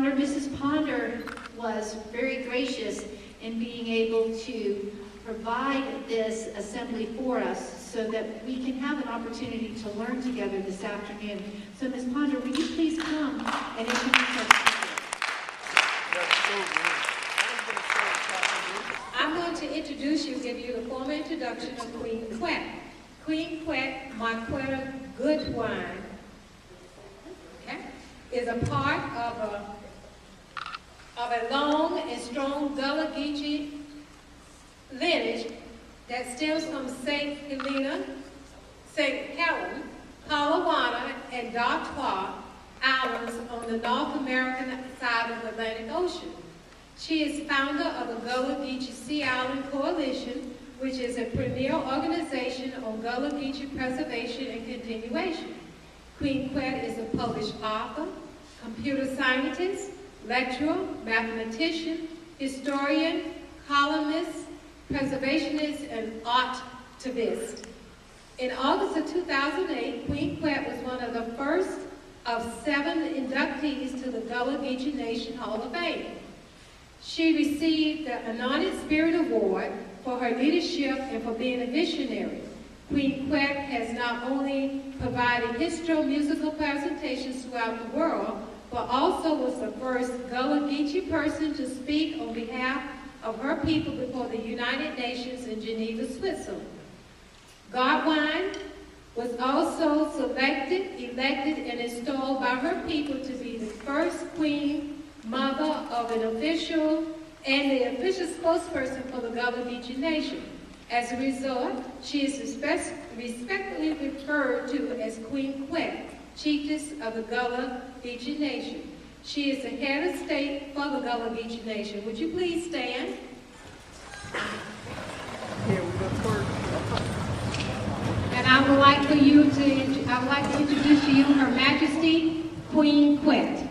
Mrs. Ponder was very gracious in being able to provide this assembly for us so that we can have an opportunity to learn together this afternoon. So Ms. Ponder, would you please come and introduce our speaker? I'm going to introduce you, give you the formal introduction of Queen Quet. Queen Quet, Marquetta Gwine, okay, is a part of a long and strong Gullah Geechee lineage that stems from St. Helena, St. Helen, Palawana, and Dartwa Islands on the North American side of the Atlantic Ocean. She is founder of the Gullah Geechee Sea Island Coalition, which is a premier organization on Gullah Geechee preservation and continuation. Queen Quet is a published author, computer scientist, lecturer, mathematician, historian, columnist, preservationist, and artivist. In August of 2008, Queen Quet was one of the first of 7 inductees to the Gullah Geechee Nation Hall of Fame. She received the Anointed Spirit Award for her leadership and for being a visionary. Queen Quet has not only provided musical presentations throughout the world, but also was the first Gullah Geechee person to speak on behalf of her people before the United Nations in Geneva, Switzerland. Gwine was also selected, elected, and installed by her people to be the first queen mother of an official and the official spokesperson for the Gullah Geechee Nation. As a result, she is respectfully referred to as Queen Quet, chiefess of the Gullah Geechee Nation. She is the head of state for the Gullah Geechee Nation. Would you please stand? And I would like to introduce to you Her Majesty Queen Quet.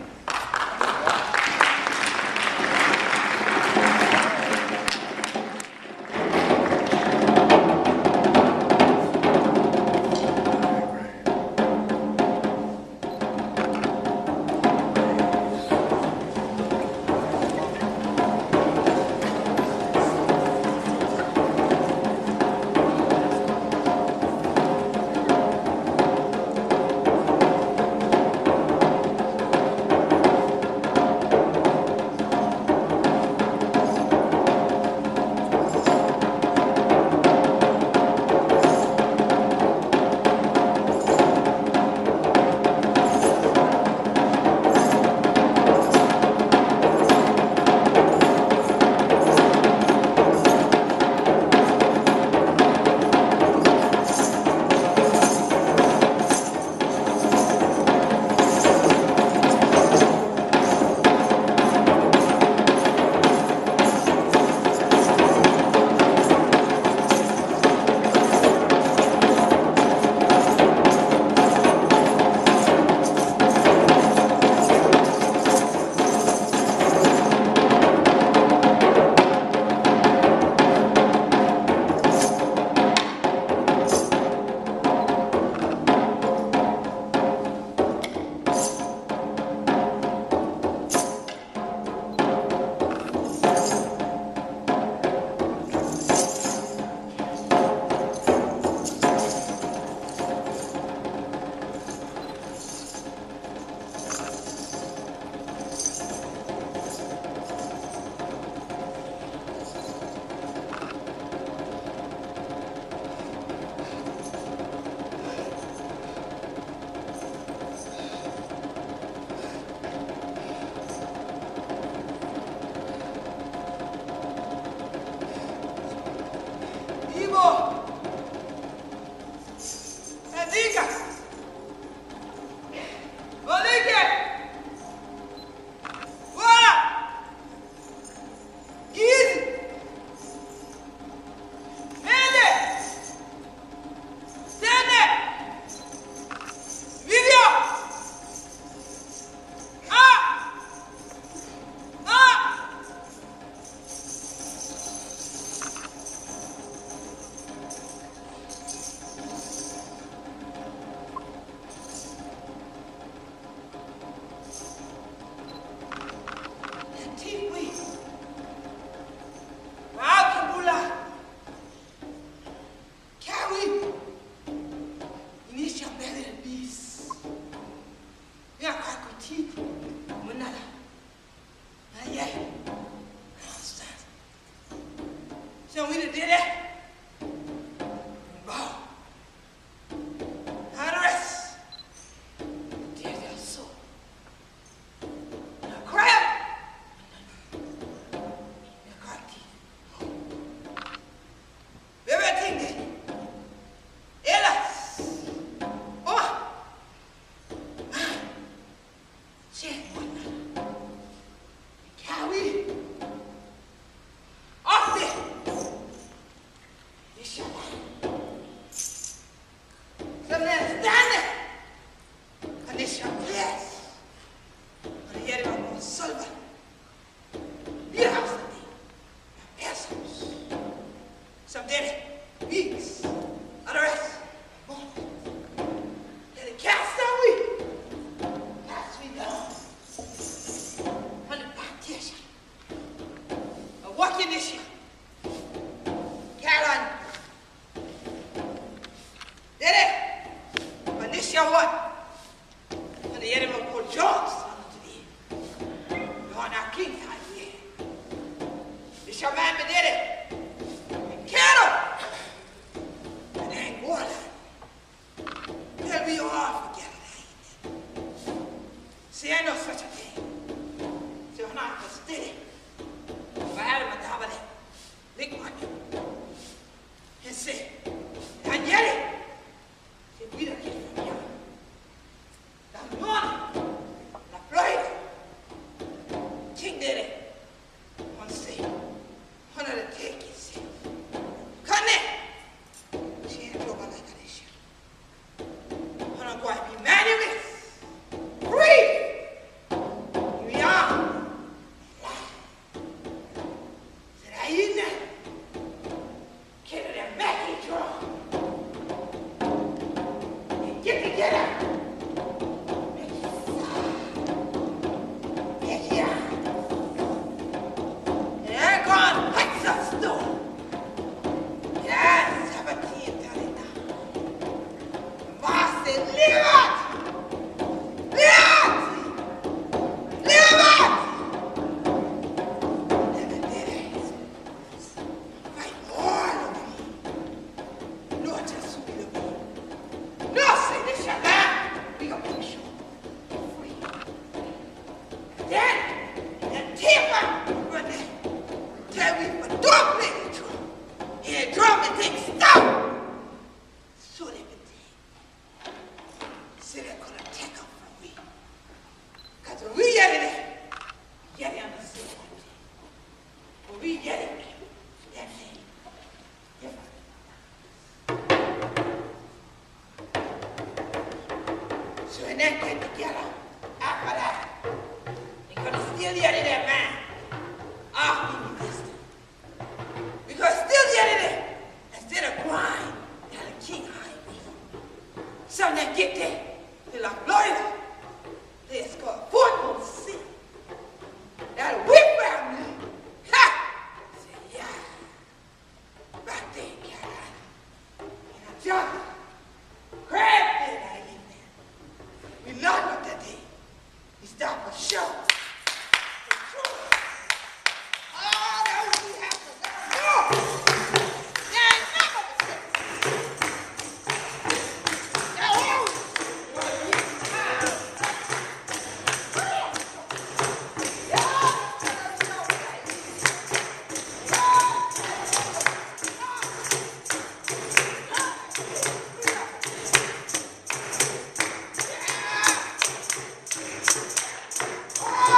Oh!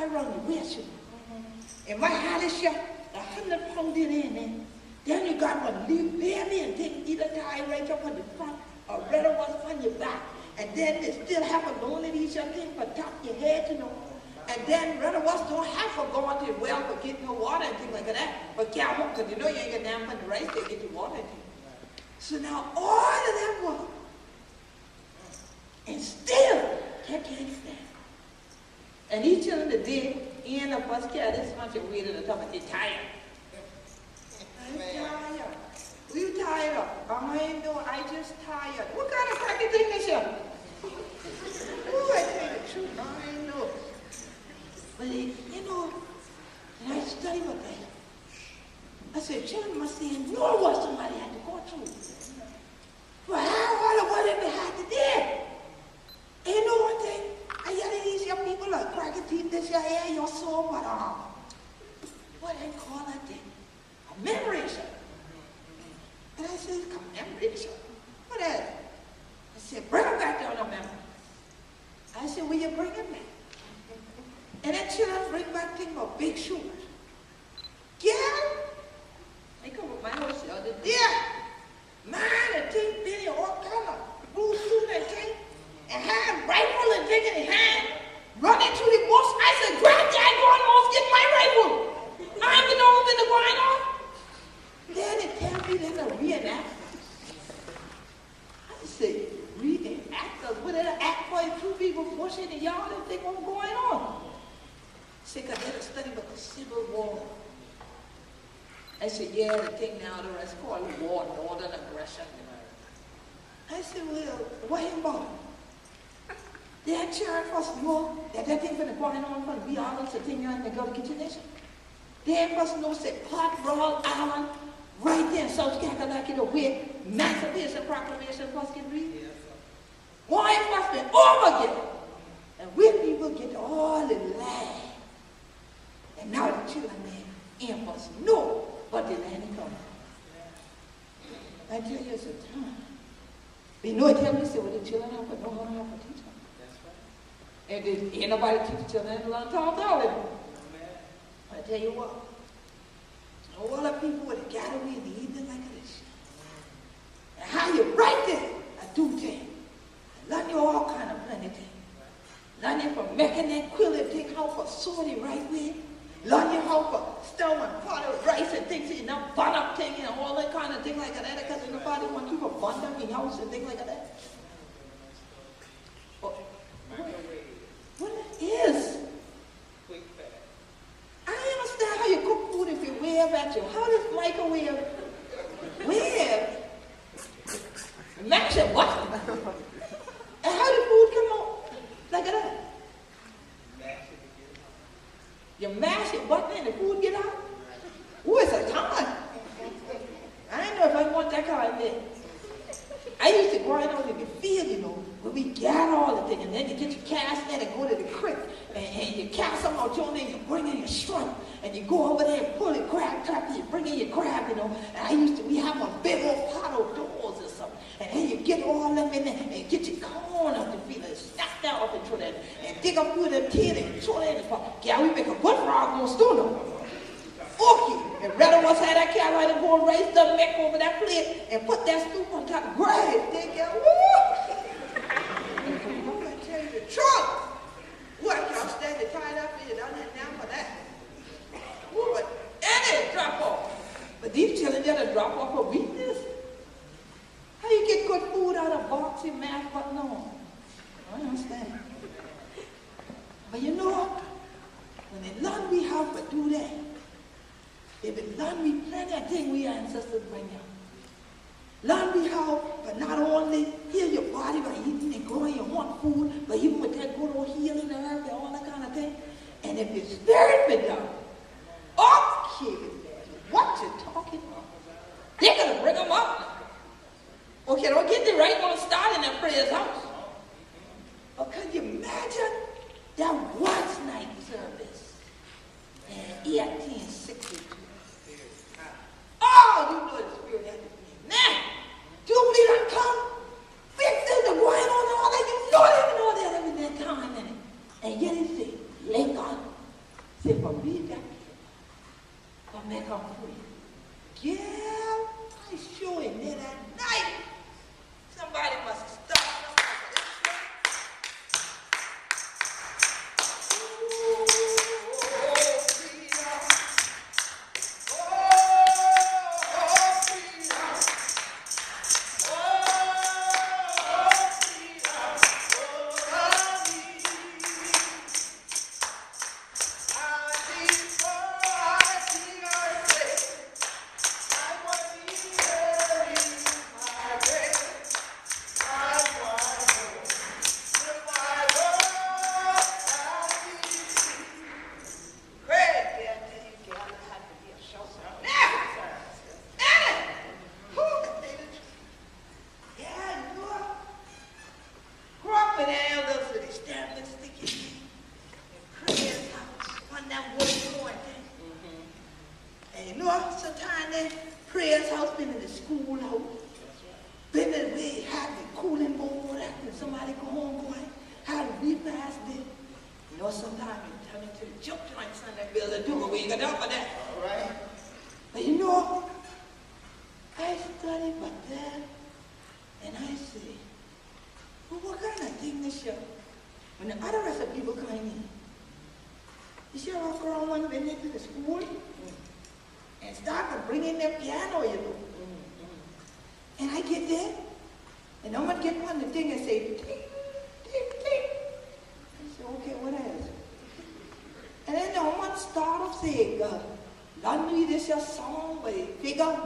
tie around your waist. And my hat is shut, 100 pounds in there. Then you got one leave barely and then either tie right up on the front or right up on your back. And then they still have a lonely these thing for top your head, you know. And then rest of us don't have for going to the well for getting no water and things like that. But can't walk because you know you ain't got down from the rice, they get you water and things. So now all of that water, and still can't stand. And each of them that did end up us carry this much of weight at the top of their tired. I'm tired. We tired of. I know I just tired. What kind of cracky thing is here? Oh, I tell you the truth, I know. But you know, and I study what they. I said, children must see and know what somebody had to go through. But how all of what they had to do? And you know one thing? I yell these young people like cracky teeth, this your hair, your soul, but what they call that thing? A commemoration. And I said, commemoration? What is it? I said, bring them back down to memory. I said, will you bring them back? And that children bring back thing about big shoes. Yeah? They come with my house the other day. Man, the thing big, all kind of blue suit and thing. And had rifle and thing in his hand, running through the bush. I said, Granddad, go on off, get my rifle. I'm the only thing to grind on. Then they tell me there's a reenactment. I said, reenactors? What did I act for if two people bush in the yard and think what's going on? I said, because they're studying about the Civil War. I said, yeah, the thing now, the rest called war, northern aggression. I said, well, what about? They had charged us know that thing been going on from the islands to thing in the Gullah Nation. They had us know said Port Royal Island, right there in South Carolina, where Emancipation Proclamation must get read. Why it must be over again. And we people get all the land. And now the children there ain't must know what the land is coming. I tell you, it's a time. You know, tell me, say, well, the children have to know how to teach them. And ain't nobody teach the children to learn to talk about it. I tell you what, all the people would have gathered in the evening like this. And how you right there, I do things. I learn you all kind of plenty things. Learn you from making that quilling thing, how for sewing it right way. Learn you how for stone and pot of rice and things, you know, bun up thing and all that kind of thing like that, because nobody wants you to bun up in house and things like that. What it is? I understand how you cook food if you wave at you. How does microwave wave? Match it what? And how does food come out like that? You mash it button and the food get out? Ooh, it's a time. I don't know if I want that kind of thing. I used to grind out in the field, you know, where we gather all the things, and then you get your cast net and go to the creek, and you cast them out your name, you bring in your shrimp, and you go over there and pull the crab trap, and you bring in your crab, you know, and we have a big old pot of doors or something, and then you get all them in there, and get your corn up the field, and snap that off and throw that, and dig up through the tin, and throw that in the pot. Yeah, we make a good frog on stew now. Okay, and rather once had that Carolina go and raise the neck over that plate and put that stew on top. Great, dig it, woo! I'm gonna tell you the truth. What, y'all standing tied up in it, done that now for that. Woo, but any drop off. But these children gotta drop off for weakness. How you get good food out of boxing math button on? I don't understand. But you know, when they learn we have to do that, if it learn we plenty of things we ancestors bring out. Learn we how, but not only heal your body by eating and growing your want food, but even with that good old healing herb and all that kind of thing. And if your spirit be done, okay, what you talking about? They're gonna bring them up. Okay, don't get the right one started in that prayer's house. But can you imagine that once night service in 1862? Oh, you know the spirit had to be man. Jubilee done come. Big things are going on and all that. You know that every that time in it. And yet he said, Lincoln, Say, for me, that for make them free. Yeah, I sure in there that night. Somebody must have stopped.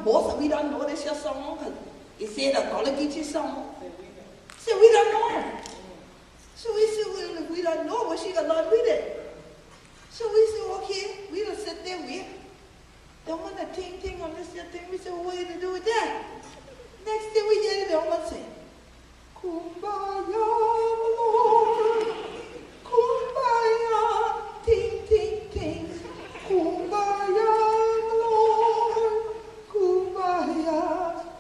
Most of we don't know this your song. It said a Gullah Geechee song. So we don't know her. So we said, well, if we don't know, well, she gonna learn with it. So we said, okay, we don't sit there, wait. Don't want to ting on this thing. We said, well, what are you to do with that? Next thing we get it, don't want to say, Kumbaya, Lord. Kumbaya, ting. Kumbaya, Lord. Kumbaya,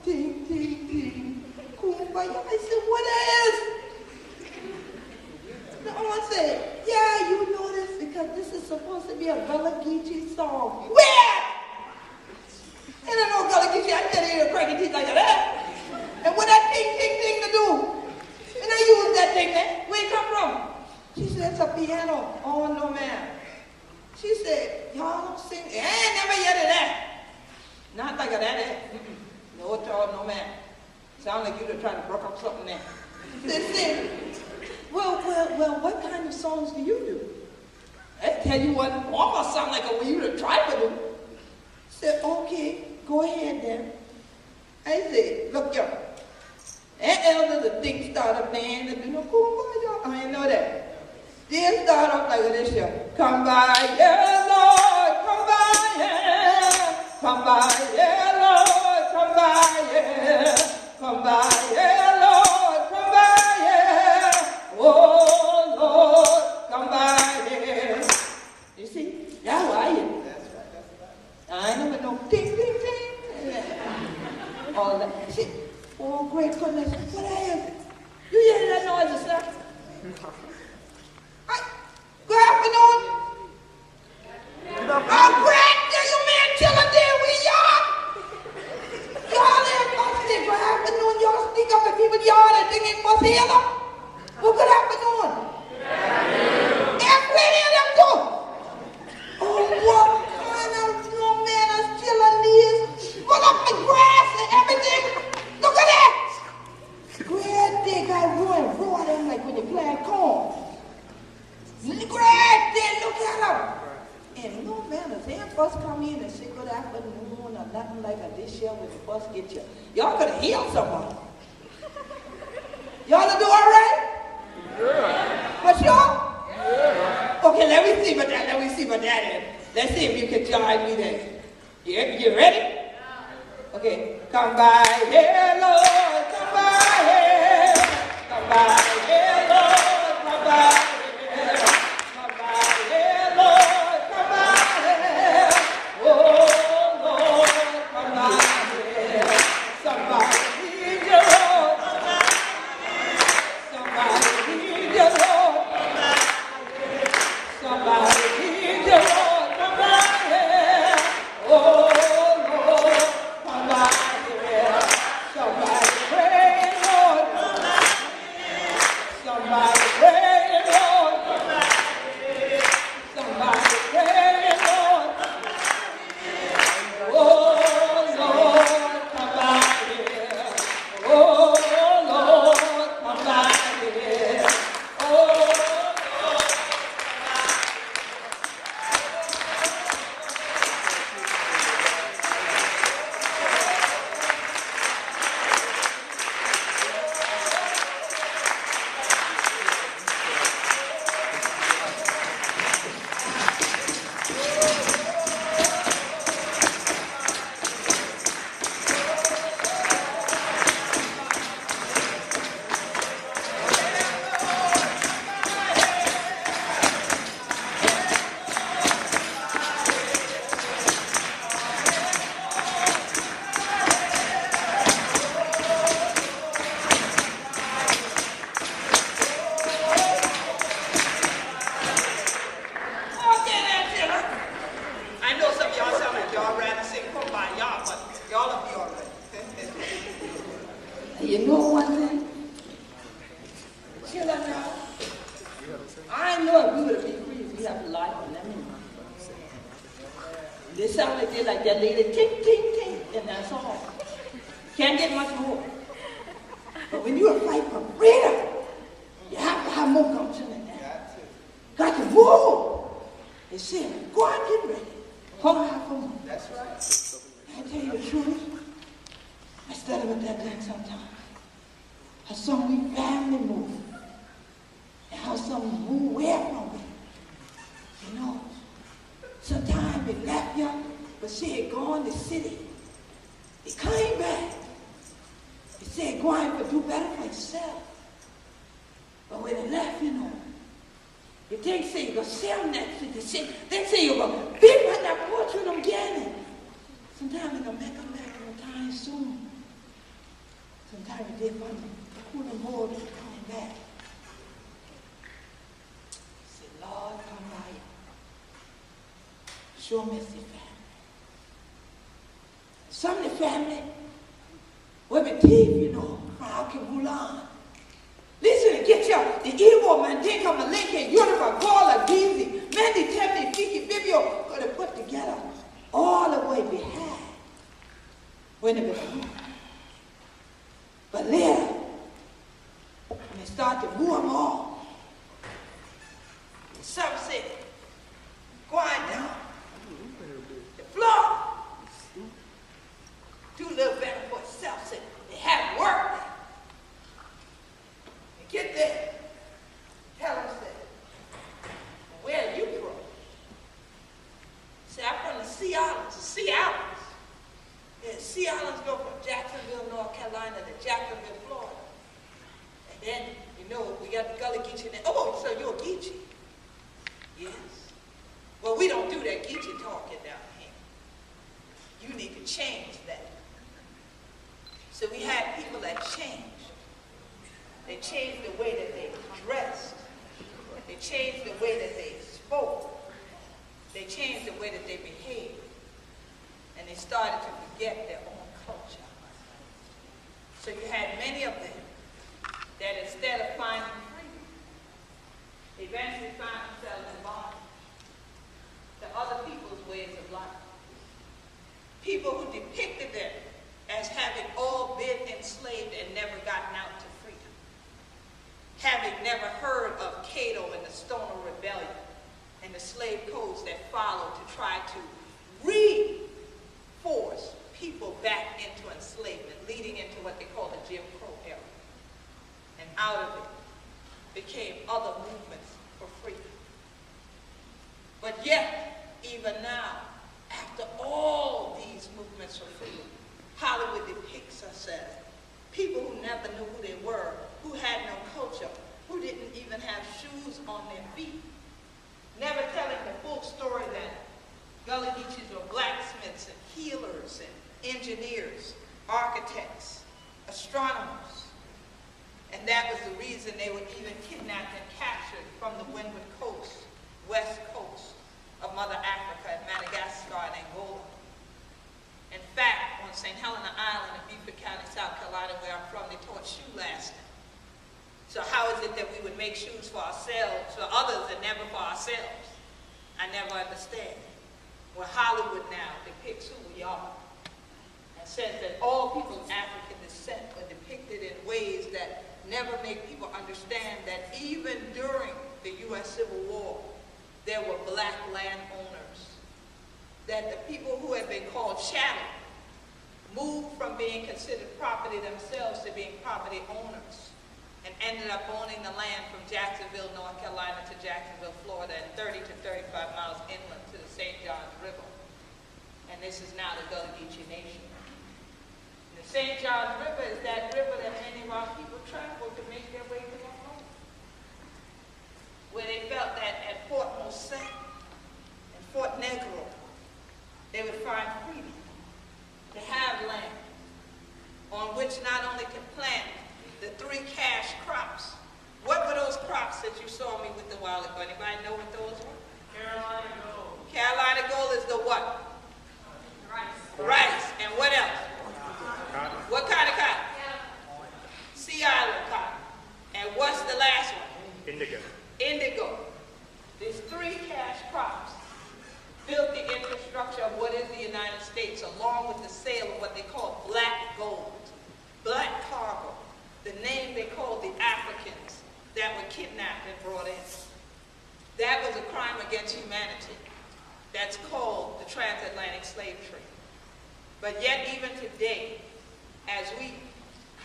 ting. Kumbaya. I said, what is? I said, yeah, you know this because this is supposed to be a Gullah Geechee song. Where? And I know Gullah Geechee, I can't hear a cranky teeth like that. And what that ting to do? And I use that thing there. Where it come from? She said, it's a piano. Oh, no, ma'am. She said, y'all don't sing. I ain't never heard of that. Not like that, eh? No, y'all, no, ma'am. Sound like you were trying to broke up something there. They said, well, what kind of songs do you do? I tell you what, almost sound like a way you to try to do. I said, okay, go ahead then. I said, look, y'all. That elder, the thing start up there, and no kumbaya. I ain't know that. They start up like this here. Come by, yeah, Lord, come by, yeah. Come by, yeah, Lord, come by, yeah. Come by, yeah, Lord, come by, yeah. Oh, Lord, come by, yeah. You see, that's why you. I ain't never know ting. All that. See, oh, great goodness, what is it? You hear that noise, sir? Good afternoon. Oh, great, you man chilling there with y'all. Y'all there, say good afternoon. Y'all sneak up at people's yard and think it must hear them. Well, good afternoon. And where are them too? Oh, what kind of no man is chilling these? Pull up the grass and everything. Look at that. Great big guy raw them like when you plant corn. Great day, look at them. And no man, if they bus come in and say good afternoon or nothing like a this year when the bus get you, y'all could have healed someone. Y'all do all right? Yeah. For sure? Yeah. Okay, let me see what that is. Let's see if you can join me there. You ready? Yeah. Okay, come by here, Lord, come by here. Come by here, Lord, come by here. Come by here, Lord, come by here. Oh, Lord, come by here. Somebody need you, Lord. Somebody need you, Lord. Somebody need you, Lord. You know one thing? Chill out now. I know if we would have been free, we have to lie on them. They sound like they like that lady, ting, ting, ting, and that's all. Can't get much more. But when you are fighting for freedom, you have to have more gumption than that. Got to move. They said, go out and get ready. Hold on for more. That's right. I tell you the truth, I study with that thing sometimes. How some we family move. And how some move away from it. You know, sometimes they left you, but she had gone to the city. They came back. They said, Gwine would do better for yourself. But when they left, you know, you think say you're going to sell next to the city. They say you're going to be right that portrait them again. Sometimes they're going to make them back in a time soon. Sometimes they're going to pull them more than coming back. Say, Lord, come by you. Show me the family. Some of the family will be thief, you know, from out in Gullah. Listen, get your, the evil man, they come and link in Yoruba, Gullah, Geechee, Many, Temni, Fiki, Bibio, could have put together all the way behind when they were. But later, when they start to move them all, some say, Gwine down. The floor. Do a little better for itself. Say, they have work. And get there. Tell them, say, where are you from? Say, I'm from the Sea Islands. The Sea Islands. Yeah, the Sea Islands go from Jacksonville, North Carolina to Jacksonville, Florida. And then, you know, we got the Gullah, Geechee. Oh, so you're a Geechee? Yes. Well, we don't do that Geechee talking down here. You need to change that. So we had people that changed. They changed the way that they dressed. They changed the way that they spoke. They changed the way that they behaved. And they started to forget their own culture. So you had many of them that instead of finding freedom, eventually find themselves in bondage to other people's ways of life. People who depicted them as having all been enslaved and never gotten out to freedom. Having never heard of Cato and the Stoner Rebellion and the slave codes that followed to try to reforce people back into enslavement, leading into what they call the Jim Crow era. And out of it became other movements for freedom. But yet, even now, after all these movements for freedom, Hollywood depicts us as people who never knew who they were, who had no culture, who didn't even have shoes on their feet, never telling the full story that Gullah Geechees were blacksmiths and healers and engineers, architects, astronomers. And that was the reason they were even kidnapped and captured from the windward coast, west coast of Mother Africa and Madagascar and Angola. In fact, on St. Helena Island in Beaufort County, South Carolina, where I'm from, they taught shoe lasting. So how is it that we would make shoes for ourselves, for others, and never for ourselves? I never understand. Well, Hollywood now depicts who we are and says that all people of African descent are depicted in ways that never make people understand that even during the U.S. Civil War, there were black landowners, that the people who had been called chattel moved from being considered property themselves to being property owners and ended up owning the land from Jacksonville, North Carolina to Jacksonville, Florida, and 30 to 35 miles inland to the St. Johns River. And this is now the Gullah Geechee Nation. The St. Johns River is that river that many of our people travel to make their way to their home, where they felt that at Fort Mose and Fort Negro, they would find freedom to have land on which not only to plant the 3 cash crops. What were those crops that you saw me with a while ago? Anybody know what those were? Carolina gold. Carolina gold is the what? Rice. Rice. And what else? Cotton. What kind of cotton? that's called the transatlantic slave trade. But yet even today, as we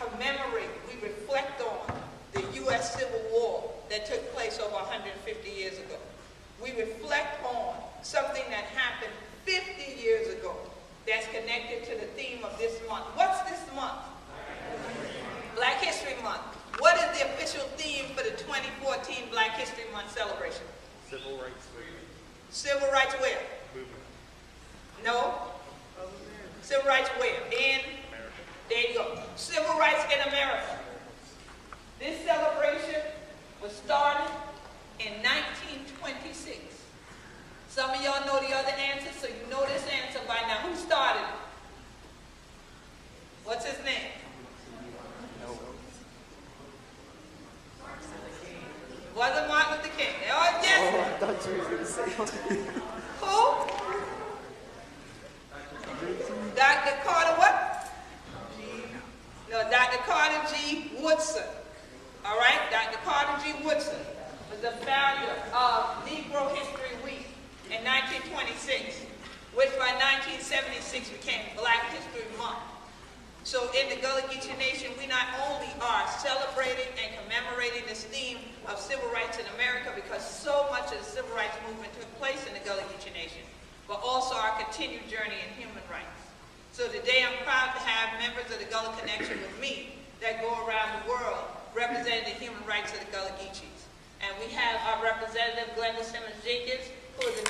commemorate, we reflect on the U.S. Civil War that took place over 150 years ago. We reflect on something that happened 50 years ago that's connected to the theme of this month. What's this month? Black History Month. What is the official theme for the 2014 Black History Month celebration? Civil rights movement. Civil rights where? Movement. No. Civil rights where? In? America. There you go. Civil rights in America. This celebration was started in 1926. Some of y'all know the other answer, so you know this answer by now. Who started it? What's his name? Wasn't Martin Luther King. Oh, yes. Oh, I thought you were going to say Who? Dr. Carter what? No, Dr. Carter G. Woodson. All right? Dr. Carter G. Woodson was the founder of Negro History Week in 1926, which by 1976 became Black History Month. So in the Gullah Geechee Nation, we not only are celebrating and commemorating this theme of civil rights in America, because so much of the civil rights movement took place in the Gullah Geechee Nation, but also our continued journey in human rights. So today I'm proud to have members of the Gullah Connection with me that go around the world representing the human rights of the Gullah Geechees. And we have our representative, Glenda Simmons Jenkins, who is a